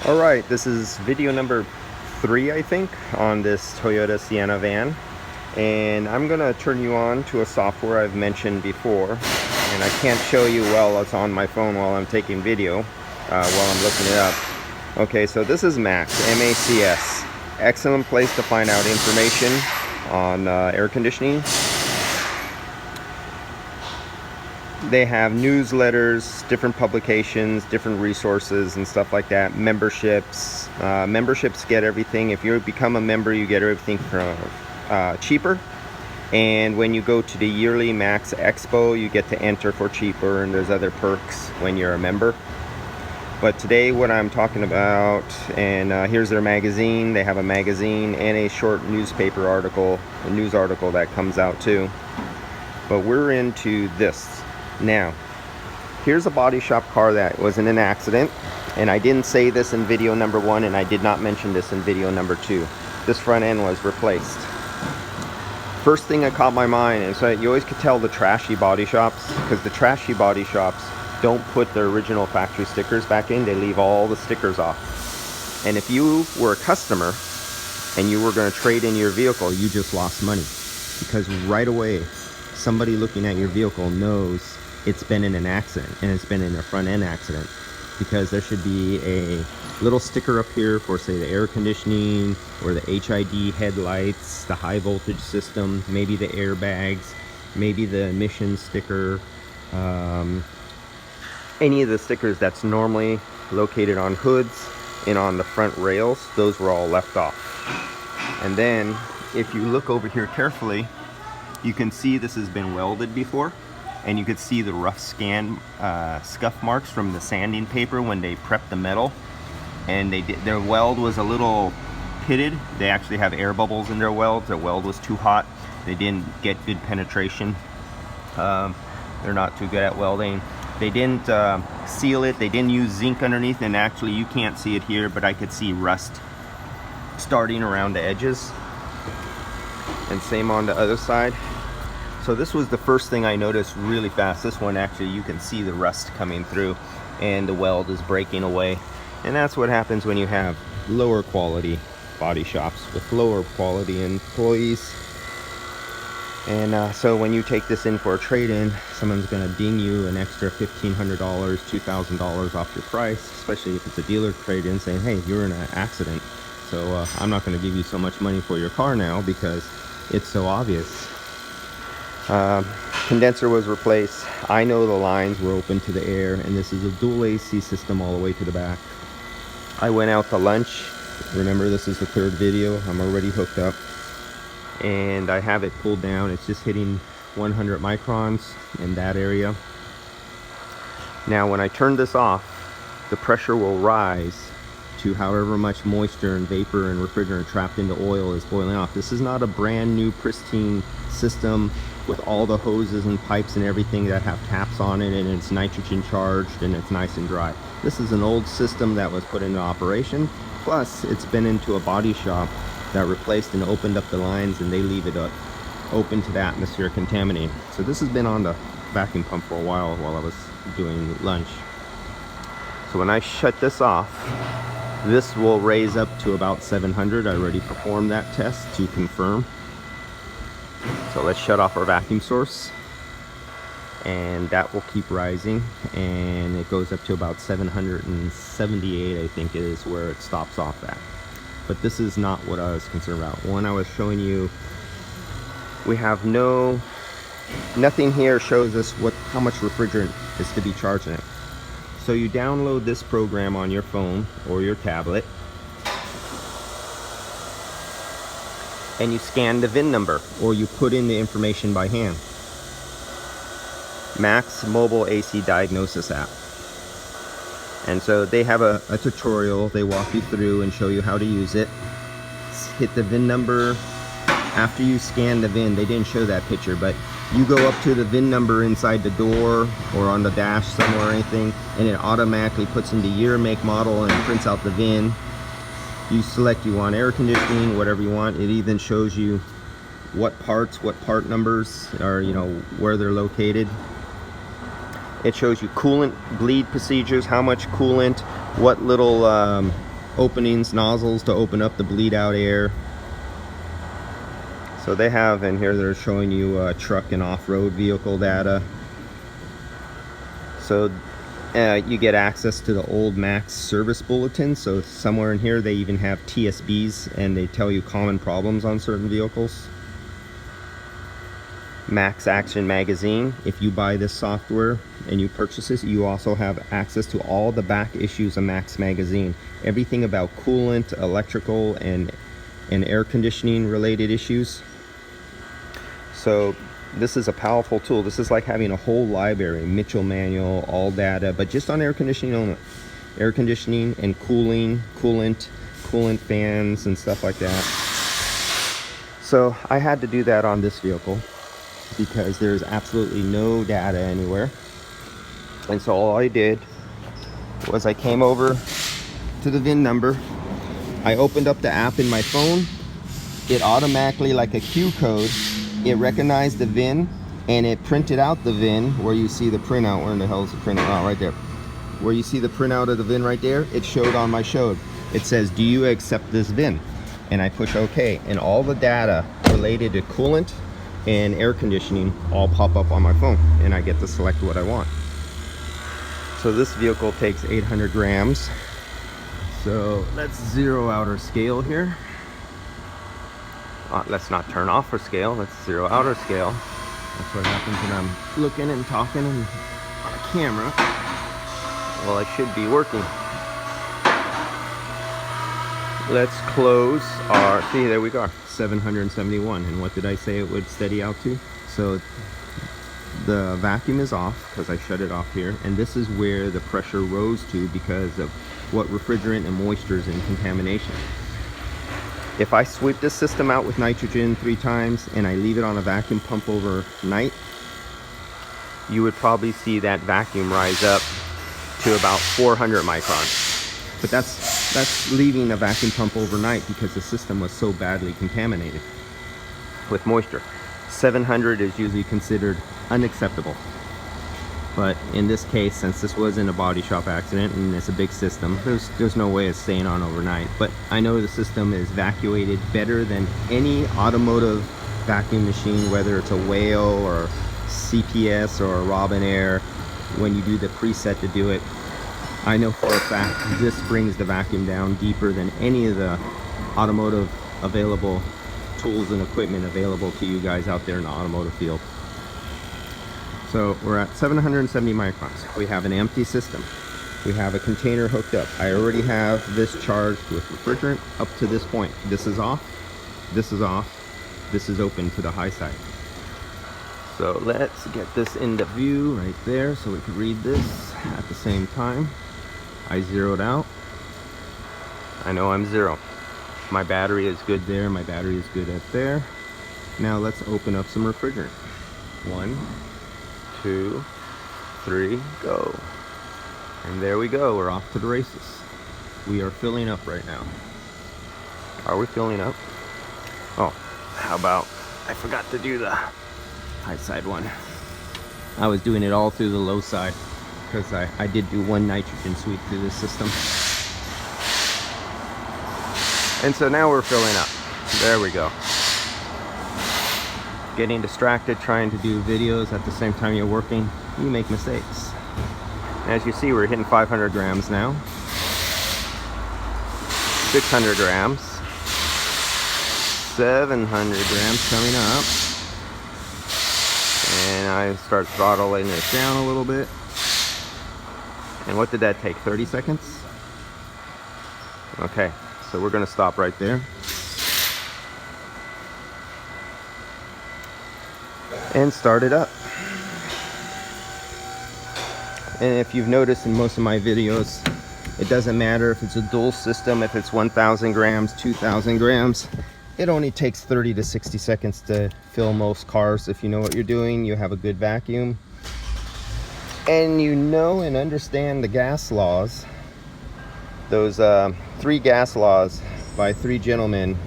Alright, this is video number 3, I think, on this Toyota Sienna van. And I'm going to turn you on to a software I've mentioned before. And I can't show you well, it's on my phone while I'm taking video, while I'm looking it up. Okay, so this is M.A.C.S.W, M-A.C.S.W. Excellent place to find out information on air conditioning. They have newsletters, different publications, different resources and stuff like that. Memberships. Memberships get everything. If you become a member, you get everything for cheaper. And when you go to the yearly M.A.C.S.W, you get to enter for cheaper, and there's other perks when you're a member. But today what I'm talking about, and here's their magazine. They have a magazine and a short newspaper article, a news article that comes out too. But we're into this. Now, here's a body shop car that was in an accident, and I didn't say this in video number 1, and I did not mention this in video number 2. This front end was replaced. First thing that caught my mind is that you always could tell the trashy body shops, because the trashy body shops don't put their original factory stickers back in. They leave all the stickers off. And if you were a customer and you were going to trade in your vehicle, you just lost money, because right away somebody looking at your vehicle knows it's been in an accident, and it's been in a front end accident, because there should be a little sticker up here for, say, the air conditioning or the HID headlights, the high voltage system, maybe the airbags, maybe the emission sticker, any of the stickers that's normally located on hoods and on the front rails. Those were all left off. And then if you look over here carefully, you can see this has been welded before, and you could see the rough scuff marks from the sanding paper when they prepped the metal. And their weld was a little pitted. They actually have air bubbles in their welds. Their weld was too hot. They didn't get good penetration. They're not too good at welding. They didn't seal it. They didn't use zinc underneath, and actually you can't see it here, but I could see rust starting around the edges. And same on the other side. So this was the first thing I noticed really fast. This one, actually, you can see the rust coming through, and the weld is breaking away. And that's what happens when you have lower quality body shops with lower quality employees. And so when you take this in for a trade-in, someone's going to ding you an extra $1,500, $2,000 off your price, especially if it's a dealer trade-in, saying, hey, you're in an accident, so I'm not going to give you so much money for your car now because it's so obvious. Condenser was replaced. I know the lines were open to the air, and this is a dual AC system all the way to the back. I went out to lunch. Remember, this is the 3rd video. I'm already hooked up, and I have it pulled down. It's just hitting 100 microns in that area. Now when I turn this off, the pressure will rise to however much moisture and vapor and refrigerant trapped into oil is boiling off. This is not a brand new pristine system with all the hoses and pipes and everything that have taps on it, and it's nitrogen charged and it's nice and dry. This is an old system that was put into operation, plus it's been into a body shop that replaced and opened up the lines, and they leave it open to the atmosphere, contaminated. So this has been on the vacuum pump for a while I was doing lunch. So when I shut this off, this will raise up to about 700. I already performed that test to confirm. So let's shut off our vacuum source, and that will keep rising, and it goes up to about 778, I think, is where it stops off at. But this is not what I was concerned about. When I was showing you, we have nothing here shows us how much refrigerant is to be charged in it. So you download this program on your phone or your tablet, and you scan the VIN number, or you put in the information by hand. M.A.C.S.W mobile AC diagnosis app. And so they have a tutorial. They walk you through and show you how to use it. Hit the VIN number. After you scan the VIN, they didn't show that picture, but you go up to the VIN number inside the door or on the dash somewhere or anything, and it automatically puts in the year, make, model, and prints out the VIN. You select you want air conditioning, whatever you want. It even shows you what parts, what part numbers, or where they're located. It shows you coolant bleed procedures, how much coolant, what little openings, nozzles to open up the bleed out air. So they have in here, they're showing you truck and off-road vehicle data. So you get access to the old M.A.C.S.W service bulletin. So somewhere in here they even have TSBs, and they tell you common problems on certain vehicles. M.A.C.S. Action Magazine. If you buy this software and you purchase this, you also have access to all the back issues of M.A.C.S. Magazine. Everything about coolant, electrical, and air conditioning related issues. So this is a powerful tool. This is like having a whole library, Mitchell manual, all data, but just on air conditioning only. Air conditioning and cooling, coolant fans and stuff like that. So I had to do that on this vehicle because there's absolutely no data anywhere. And so all I did was I came over to the VIN number. I opened up the app in my phone. It automatically, like a Q code, it recognized the VIN and it printed out the VIN where you see the printout. Where in the hell is the printout? Oh, right there. Where you see the printout of the VIN right there, it showed on my showed. It says, do you accept this VIN? And I push OK. And all the data related to coolant and air conditioning all pop up on my phone. And I get to select what I want. So this vehicle takes 800 grams. So let's zero out our scale here. Let's not turn off our scale. Let's zero out our scale. That's what happens when I'm looking and talking and on a camera. Well, I should be working. Let's close our, see, there we go, 771. And what did I say it would steady out to? So the vacuum is off because I shut it off here. And this is where the pressure rose to because of what refrigerant and moisture is in contamination. If I sweep this system out with nitrogen 3 times and I leave it on a vacuum pump overnight, you would probably see that vacuum rise up to about 400 microns. But that's leaving a vacuum pump overnight because the system was so badly contaminated with moisture. 700 is usually considered unacceptable. But in this case, since this wasn't a body shop accident and it's a big system, there's no way it's staying on overnight. But I know the system is evacuated better than any automotive vacuum machine, whether it's a Whale or CPS or a Robin Air. When you do the preset to do it, I know for a fact this brings the vacuum down deeper than any of the automotive available tools and equipment available to you guys out there in the automotive field. So we're at 770 microns. We have an empty system. We have a container hooked up. I already have this charged with refrigerant up to this point. This is off, this is off, this is open to the high side. So let's get this into view right there so we can read this at the same time. I zeroed out. I know I'm zero. My battery is good there, my battery is good at there. Now let's open up some refrigerant. 1, 2, 3, go. And there we go, we're off to the races. We are filling up right now. Are we filling up? Oh, how about, I forgot to do the high side one. I was doing it all through the low side because I did do 1 nitrogen sweep through this system. And so now we're filling up. There we go. Getting distracted trying to do videos at the same time you're working, you make mistakes. As you see, we're hitting 500 grams now. 600 grams. 700 grams coming up. And I start throttling it down a little bit. And what did that take, 30 seconds? Okay, so we're gonna stop right there. And start it up. And if you've noticed in most of my videos, it doesn't matter if it's a dual system, if it's 1,000 grams, 2,000 grams, it only takes 30 to 60 seconds to fill most cars. If you know what you're doing, you have a good vacuum. And you know and understand the gas laws. Those 3 gas laws by 3 gentlemen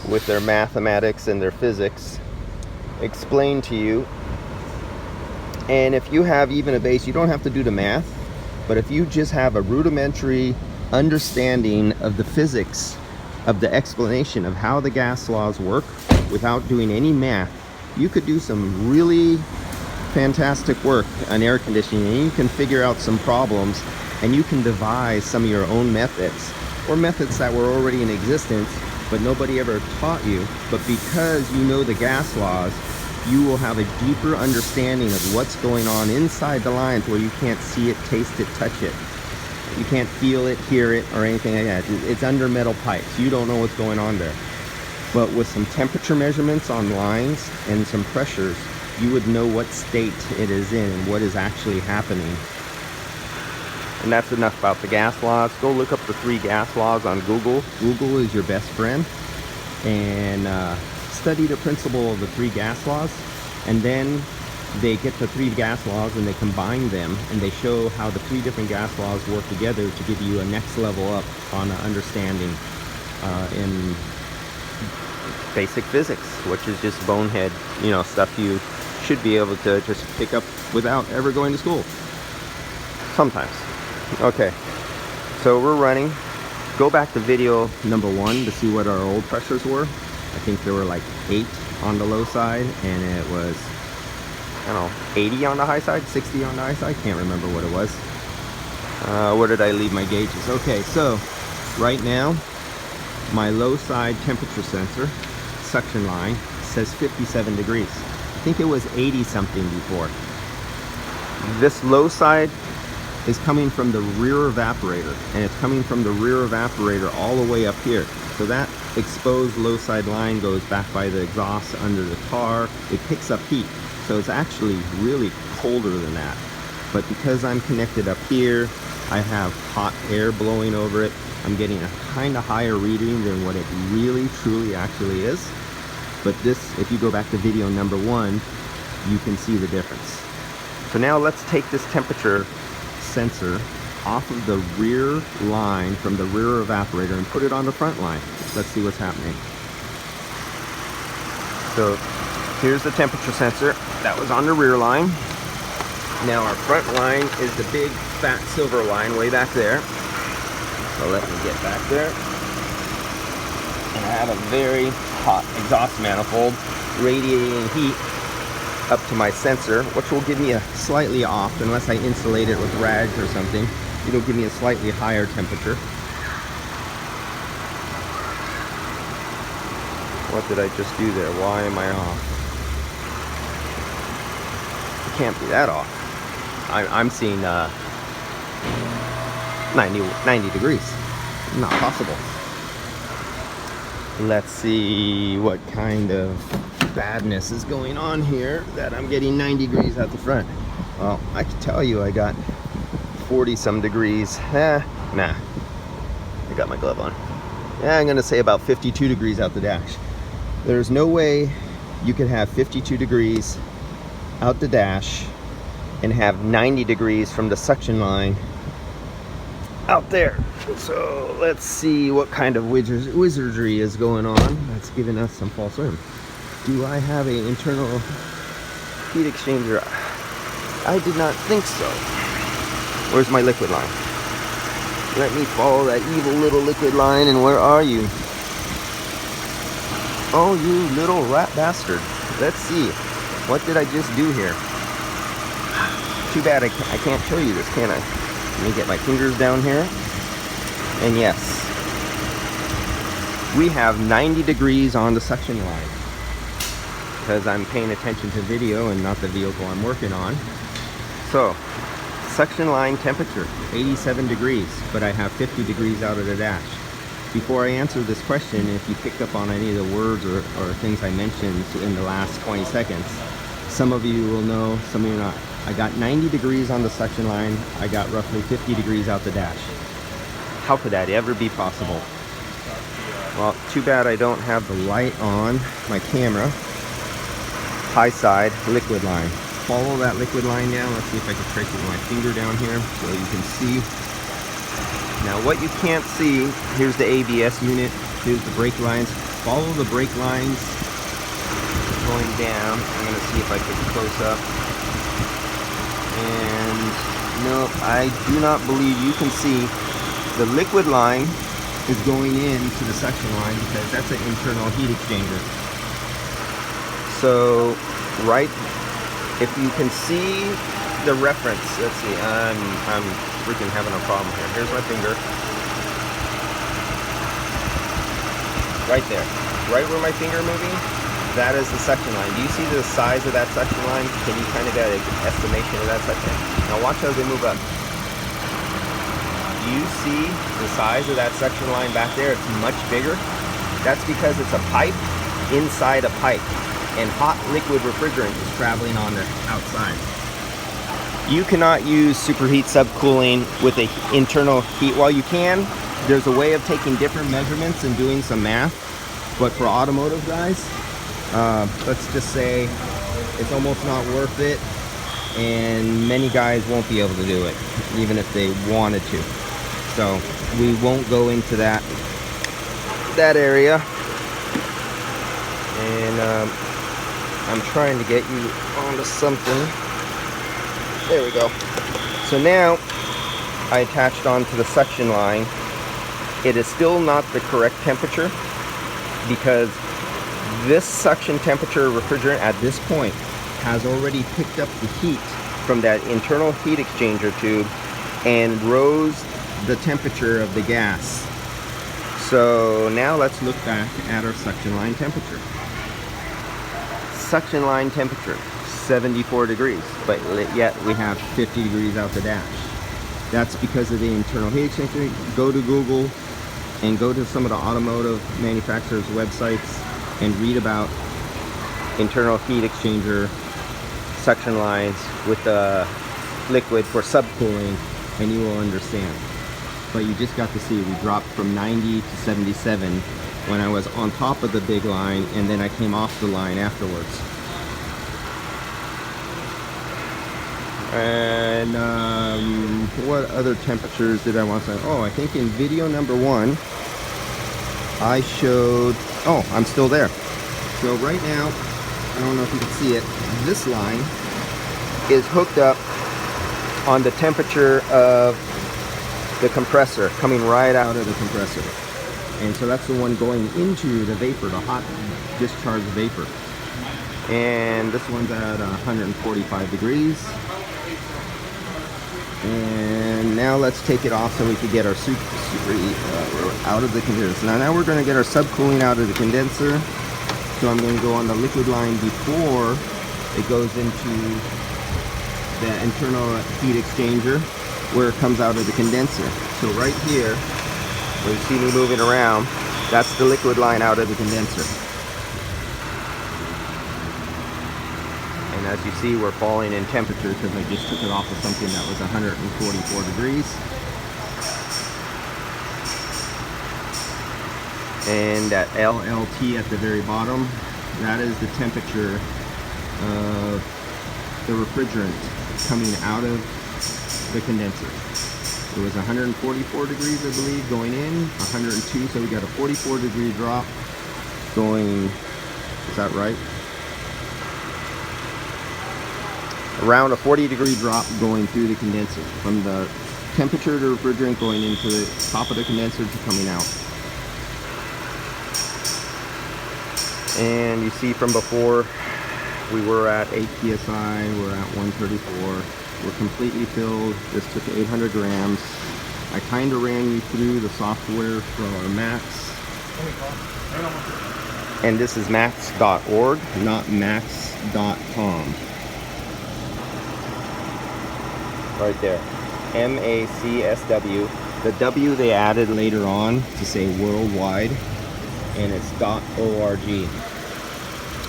with their mathematics and their physics explained to you. And if you have even a base, you don't have to do the math, but if you just have a rudimentary understanding of the physics, of the explanation of how the gas laws work without doing any math, you could do some really fantastic work on air conditioning, and you can figure out some problems, and you can devise some of your own methods, or methods that were already in existence but nobody ever taught you. But because you know the gas laws, you will have a deeper understanding of what's going on inside the lines where you can't see it, taste it, touch it. You can't feel it, hear it, or anything like that. It's under metal pipes. You don't know what's going on there. But with some temperature measurements on lines and some pressures, you would know what state it is in and what is actually happening. And that's enough about the gas laws. Go look up the 3 gas laws on Google. Google is your best friend. And study the principle of the 3 gas laws. And then they get the 3 gas laws and they combine them, and they show how the 3 different gas laws work together to give you a next level up on understanding in basic physics, which is just bonehead, you know, stuff you should be able to just pick up without ever going to school. Sometimes. Okay, so we're running. Go back to video number 1 to see what our old pressures were. I think there were like 8 on the low side, and it was, I don't know, 80 on the high side, 60 on the high side. Can't remember what it was. Where did I leave my gauges? Okay, so right now my low side temperature sensor suction line says 57 degrees. I think it was 80 something before. This low side is coming from the rear evaporator, and it's coming from the rear evaporator all the way up here. So that exposed low side line goes back by the exhaust under the car. It picks up heat, so it's actually really colder than that. But because I'm connected up here, I have hot air blowing over it. I'm getting a kind of higher reading than what it really truly actually is. But this, if you go back to video number 1, you can see the difference. So now let's take this temperature sensor off of the rear line from the rear evaporator and put it on the front line. Let's see what's happening. So here's the temperature sensor that was on the rear line. Now our front line is the big fat silver line way back there. So let me get back there. And I have a very hot exhaust manifold radiating heat up to my sensor, which will give me a slightly off, unless I insulate it with rags or something. It'll give me a slightly higher temperature. What did I just do there? Why am I off? It can't be that off. I'm seeing 90 degrees. Not possible. Let's see what kind of badness is going on here that I'm getting 90 degrees at the front. Well, I can tell you I got 40 some degrees. Nah, I got my glove on. Yeah, I'm gonna say about 52 degrees out the dash. There's no way you could have 52 degrees out the dash and have 90 degrees from the suction line out there. So let's see what kind of wizardry is going on that's giving us some false alarm. Do I have an internal heat exchanger? I did not think so. Where's my liquid line? Let me follow that evil little liquid line, and where are you? Oh, you little rat bastard. Let's see. What did I just do here? Too bad I can't show you this, can I? Let me get my fingers down here. And yes, we have 90 degrees on the suction line, because I'm paying attention to video and not the vehicle I'm working on. So, suction line temperature, 87 degrees, but I have 50 degrees out of the dash. Before I answer this question, if you picked up on any of the words or things I mentioned in the last 20 seconds, some of you will know, some of you not. I got 90 degrees on the suction line. I got roughly 50 degrees out the dash. How could that ever be possible? Well, too bad I don't have the light on my camera. High side liquid line. Follow that liquid line down. Let's see if I can trace it with my finger down here so you can see. Now what you can't see, here's the ABS unit, here's the brake lines. Follow the brake lines going down. I'm going to see if I get close up. And no, I do not believe you can see The liquid line is going into the suction line because that's an internal heat exchanger. So, right, if you can see the reference, let's see, I'm freaking having a problem here. Here's my finger. Right there. Right where my finger moving, that is the suction line. Do you see the size of that suction line? Can you kind of get an estimation of that suction line? Now watch as they move up. Do you see the size of that suction line back there? It's much bigger. That's because it's a pipe inside a pipe, and hot liquid refrigerant is traveling on the outside. You cannot use superheat subcooling with an internal heat. Well, you can. There's a way of taking different measurements and doing some math, but for automotive guys, let's just say it's almost not worth it, and many guys won't be able to do it, even if they wanted to. So we won't go into that area. And I'm trying to get you onto something. There we go. So now I attached onto the suction line. It is still not the correct temperature because this suction temperature refrigerant at this point has already picked up the heat from that internal heat exchanger tube and rose the temperature of the gas. So now let's look back at our suction line temperature. Suction line temperature, 74 degrees, but yet we have 50 degrees out the dash. That's because of the internal heat exchanger. Go to Google and go to some of the automotive manufacturers' websites and read about internal heat exchanger suction lines with the liquid for subcooling, and you will understand. But you just got to see we dropped from 90 to 77 when I was on top of the big line, and then I came off the line afterwards. And what other temperatures did I want to say? Oh, I think in video number 1 I showed, oh, I'm still there. So right now, I don't know if you can see it, this line is hooked up on the temperature of the compressor, coming right out of the compressor. And so that's the one going into the vapor, the hot discharge vapor. And this one's at 145 degrees. And now let's take it off so we can get our super heat out of the condenser. Now we're going to get our subcooling out of the condenser. So I'm going to go on the liquid line before it goes into the internal heat exchanger where it comes out of the condenser. So right here, where you see me moving around, that's the liquid line out of the condenser. And as you see, we're falling in temperature because I just took it off of something that was 144 degrees. And that LLT at the very bottom, that is the temperature of the refrigerant coming out of the condenser. It was 144 degrees, I believe, going in, 102, so we got a 44 degree drop going, is that right? Around a 40 degree drop going through the condenser, from the temperature to refrigerant going into the top of the condenser to coming out. And you see from before, we were at 8 psi, we're at 134. We're completely filled. This took 800 grams. I kind of ran you through the software for our M.A.C.S.W. And this is M.A.C.S.W.org, not M.A.C.S.W.com. Right there. M.A.C.S.W. The W they added later on to say worldwide, and it's .org.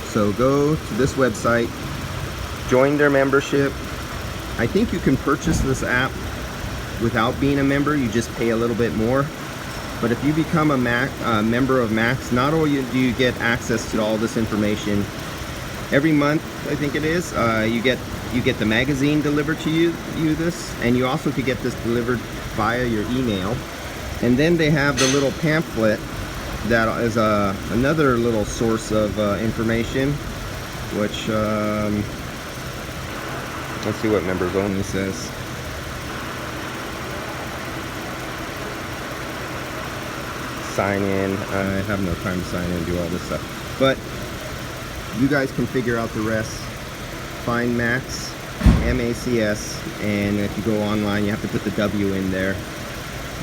So go to this website, join their membership. I think you can purchase this app without being a member. You just pay a little bit more. But if you become a member of M.A.C.S.W, not only do you get access to all this information, every month, I think it is, you get the magazine delivered to you this, and you also could get this delivered via your email. And then they have the little pamphlet that is another little source of information, which let's see what members only says. sign in. I have no time to sign in and do all this stuff. But you guys can figure out the rest. Find M.A.C.S.W, M-A-C-S, and if you go online, you have to put the W in there.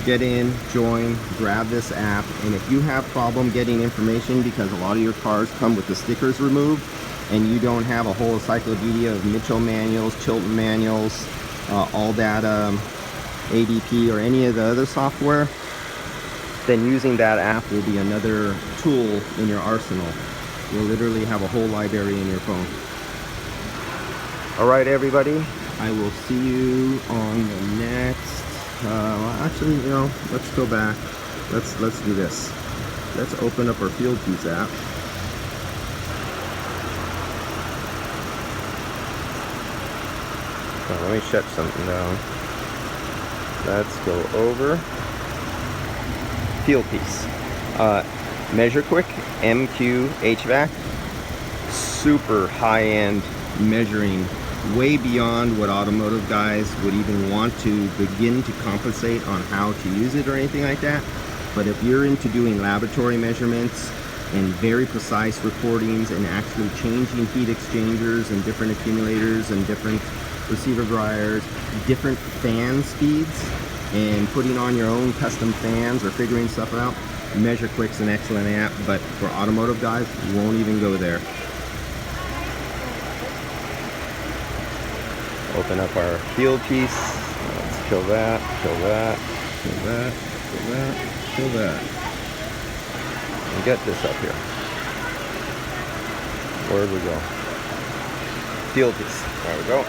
Get in, join, grab this app, and if you have problem getting information because a lot of your cars come with the stickers removed and you don't have a whole encyclopedia of Mitchell manuals, Chilton manuals, ALLDATA, ADP, or any of the other software, then using that app will be another tool in your arsenal. You'll literally have a whole library in your phone. All right, everybody, I will see you on the next. Actually, you know, let's go back. Let's do this. Let's open up our Field Piece app. So let me shut something down. Let's go over Field Piece. Measure Quick MQ HVAC. Super high-end measuring, way beyond what automotive guys would even want to begin to compensate on how to use it or anything like that. But if you're into doing laboratory measurements and very precise recordings and actually changing heat exchangers and different accumulators and different receiver dryers, different fan speeds, and putting on your own custom fans or figuring stuff out, Measure Quick's an excellent app. But for automotive guys, you won't even go there. Open up our Field Piece. Let's kill that, kill that, kill that, kill that, kill that. And get this up here. Where'd we go? Field Piece. There we go.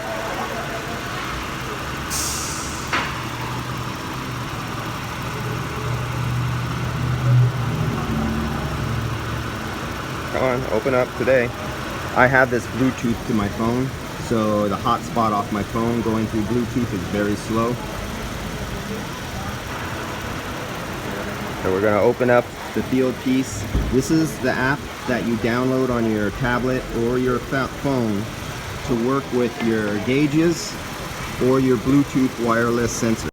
Come on, open up today. I have this Bluetooth to my phone. So the hotspot off my phone going through Bluetooth is very slow. So we're going to open up the Field Piece. This is the app that you download on your tablet or your phone to work with your gauges or your Bluetooth wireless sensor.